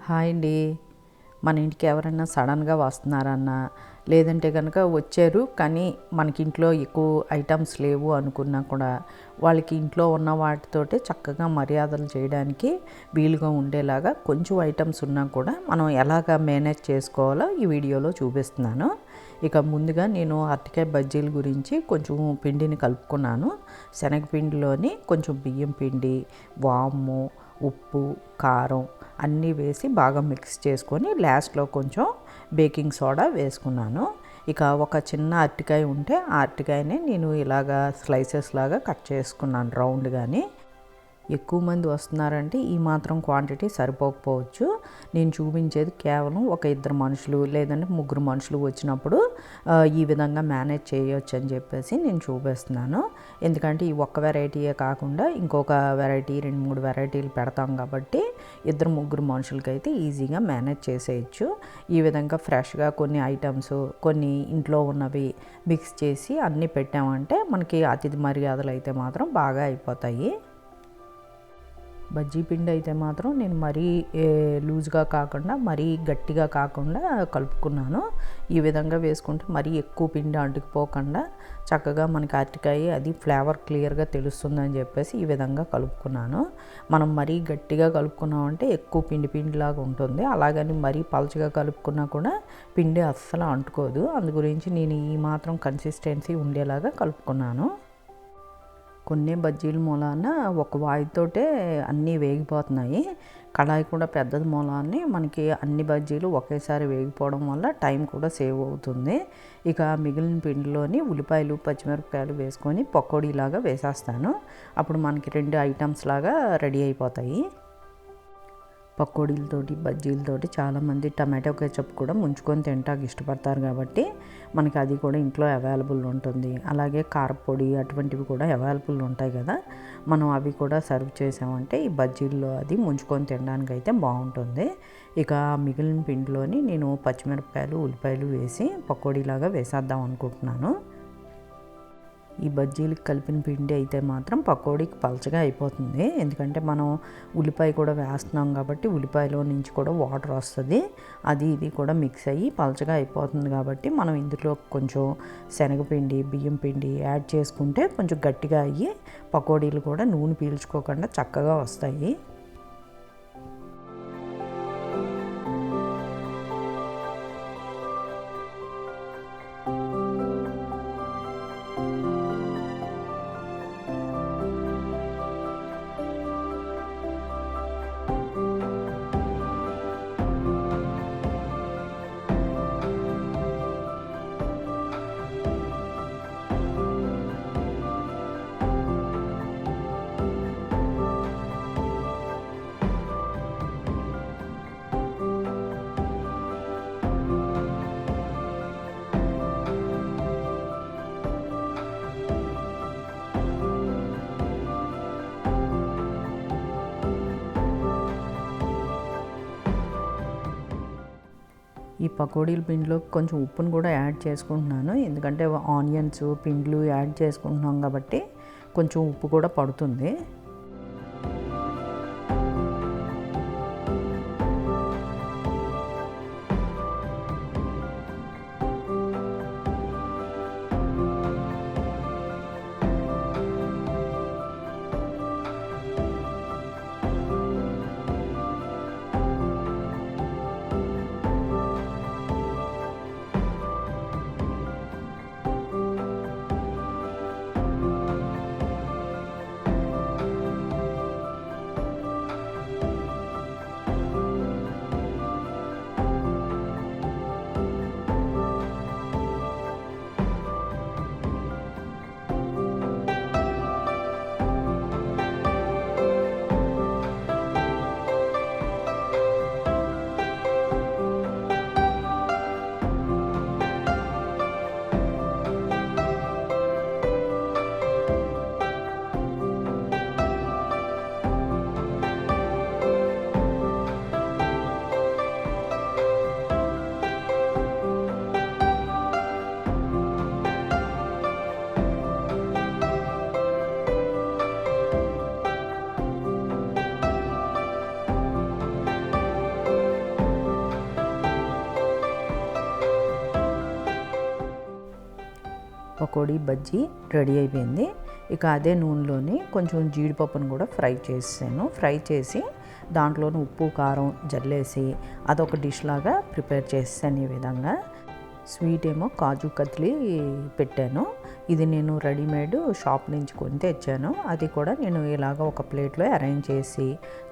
Hi అండి. మన ఇంటికి ఎవరైనా సడన్గా వస్తున్నారన్నా లేదంటే కనుక వచ్చారు కానీ మనకి ఇంట్లో ఎక్కువ ఐటమ్స్ లేవు అనుకున్నా కూడా వాళ్ళకి ఇంట్లో ఉన్న వాటితోటే చక్కగా మర్యాదలు చేయడానికి వీలుగా ఉండేలాగా కొంచెం ఐటమ్స్ ఉన్నా కూడా మనం ఎలాగ మేనేజ్ చేసుకోవాలో ఈ వీడియోలో చూపిస్తున్నాను. ఇక ముందుగా నేను అరటికాయ బజ్జీల గురించి కొంచెం పిండిని కలుపుకున్నాను. శనగపిండిలోని కొంచెం బియ్యం పిండి, వాము, ఉప్పు, కారం అన్నీ వేసి బాగా మిక్స్ చేసుకొని లాస్ట్లో కొంచెం బేకింగ్ సోడా వేసుకున్నాను. ఇక ఒక చిన్న అరటికాయ ఉంటే ఆ అరటికాయని నేను ఇలాగా స్లైసెస్ లాగా కట్ చేసుకున్నాను రౌండ్గాని. ఎక్కువ మంది వస్తున్నారంటే ఈ మాత్రం క్వాంటిటీ సరిపోకపోవచ్చు. నేను చూపించేది కేవలం ఒక ఇద్దరు మనుషులు లేదంటే ముగ్గురు మనుషులు వచ్చినప్పుడు ఈ విధంగా మేనేజ్ చేయొచ్చు అని చెప్పేసి నేను చూపిస్తున్నాను. ఎందుకంటే ఈ ఒక్క వెరైటీయే కాకుండా ఇంకొక వెరైటీ 2-3 వెరైటీలు పెడతాం కాబట్టి ఇద్దరు ముగ్గురు మనుషులకైతే ఈజీగా మేనేజ్ చేసేయచ్చు. ఈ విధంగా ఫ్రెష్గా కొన్ని ఐటమ్స్ కొన్ని ఇంట్లో ఉన్నవి మిక్స్ చేసి అన్నీ పెట్టామంటే మనకి అతిథి మర్యాదలు అయితే మాత్రం బాగా అయిపోతాయి. బజ్జీ పిండి అయితే మాత్రం నేను మరీ లూజ్గా కాకుండా మరీ గట్టిగా కాకుండా కలుపుకున్నాను. ఈ విధంగా వేసుకుంటే మరీ ఎక్కువ పిండి అంటుకుపోకుండా చక్కగా మనకి అరటికాయ అది ఫ్లేవర్ క్లియర్గా తెలుస్తుందని చెప్పేసి ఈ విధంగా కలుపుకున్నాను. మనం మరీ గట్టిగా కలుపుకున్నామంటే ఎక్కువ పిండిలాగా ఉంటుంది. అలాగని మరీ పలచగా కలుపుకున్నా కూడా పిండి అస్సలు అంటుకోదు. అందు గురించి నేను ఈ మాత్రం కన్సిస్టెన్సీ ఉండేలాగా కలుపుకున్నాను. కొన్ని బజ్జీల మూలాన ఒక వాయితోటే అన్నీ వేగిపోతున్నాయి. కళాయి కూడా పెద్దది మూలాన్ని మనకి అన్ని బజ్జీలు ఒకేసారి వేగిపోవడం వల్ల టైం కూడా సేవ్ అవుతుంది. ఇక మిగిలిన పిండిలోని ఉల్లిపాయలు, పచ్చిమిరపకాయలు వేసుకొని పకోడీలాగా వేసేస్తాను. అప్పుడు మనకి 2 ఐటమ్స్ లాగా రెడీ అయిపోతాయి. పకోడీలతోటి బజ్జీలతోటి చాలామంది టమాటో కెచప్ కూడా ముంచుకొని తింటానికి ఇష్టపడతారు కాబట్టి మనకి అది కూడా ఇంట్లో అవైలబుల్ ఉంటుంది. అలాగే కారపొడి అటువంటివి కూడా అవైలబుల్ ఉంటాయి కదా. మనం అవి కూడా సర్వ్ చేసామంటే ఈ బజ్జీల్లో అది ముంచుకొని తినడానికి అయితే బాగుంటుంది. ఇక మిగిలిన పిండిలోని నేను పచ్చిమిరపకాయలు, ఉల్లిపాయలు వేసి పకోడీలాగా వేసేద్దాం అనుకుంటున్నాను. ఈ బజ్జీలకు కలిపిన పిండి అయితే మాత్రం పకోడీకి పలచగా అయిపోతుంది. ఎందుకంటే మనం ఉల్లిపాయ కూడా వేస్తున్నాం కాబట్టి ఉల్లిపాయలో నుంచి కూడా వాటర్ వస్తుంది. అది ఇది కూడా మిక్స్ అయ్యి పలచగా అయిపోతుంది కాబట్టి మనం ఇందులో కొంచెం శనగపిండి, బియ్యం పిండి యాడ్ చేసుకుంటే కొంచెం గట్టిగా అయ్యి పకోడీలు కూడా నూనె పీల్చుకోకుండా చక్కగా వస్తాయి. ఈ పకోడీల పిండిలో కొంచెం ఉప్పును కూడా యాడ్ చేసుకుంటున్నాను. ఎందుకంటే ఆనియన్స్, పిండ్లు యాడ్ చేసుకుంటున్నాం కాబట్టి కొంచెం ఉప్పు కూడా పడుతుంది. పకోడీ బజ్జీ రెడీ అయిపోయింది. ఇక అదే నూనెలోని కొంచెం జీడిపప్పును కూడా ఫ్రై చేసాను. ఫ్రై చేసి దాంట్లోని ఉప్పు కారం జల్లేసి అదొక డిష్ లాగా ప్రిపేర్ చేసాను. ఈ విధంగా స్వీట్ ఏమో కాజు కత్లీ పెట్టాను. ఇది నేను రెడీమేడ్ షాప్ నుంచి కొని తెచ్చాను. అది కూడా నేను ఇలాగ ఒక ప్లేట్లో అరేంజ్ చేసి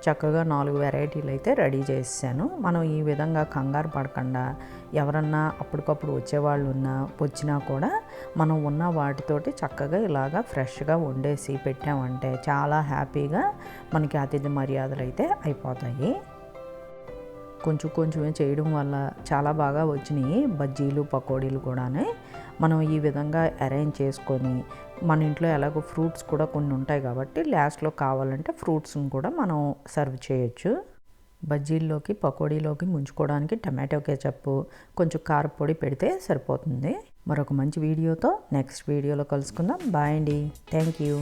చక్కగా 4 వెరైటీలు అయితే రెడీ చేసాను. మనం ఈ విధంగా కంగారు పడకుండా ఎవరన్నా అప్పటికప్పుడు వచ్చేవాళ్ళు వచ్చినా కూడా మనం ఉన్న వాటితోటి చక్కగా ఇలాగ ఫ్రెష్గా వండేసి పెట్టామంటే చాలా హ్యాపీగా మనకి అతిథి మర్యాదలు అయితే అయిపోతాయి. కొంచెమే చేయడం వల్ల చాలా బాగా వచ్చినాయి బజ్జీలు పకోడీలు కూడా. మనం ఈ విధంగా అరేంజ్ చేసుకొని మన ఇంట్లో ఎలాగో ఫ్రూట్స్ కూడా కొన్ని ఉంటాయి కాబట్టి లాస్ట్లో కావాలంటే ఫ్రూట్స్ని కూడా మనం సర్వ్ చేయొచ్చు. బజ్జీల్లోకి పకోడీలోకి ముంచుకోవడానికి టమాటో కెచప్ కొంచెం కారపొడి పెడితే సరిపోతుంది. మరొక మంచి వీడియోతో నెక్స్ట్ వీడియోలో కలుసుకుందాం. బాయ్ అండి. Thank you.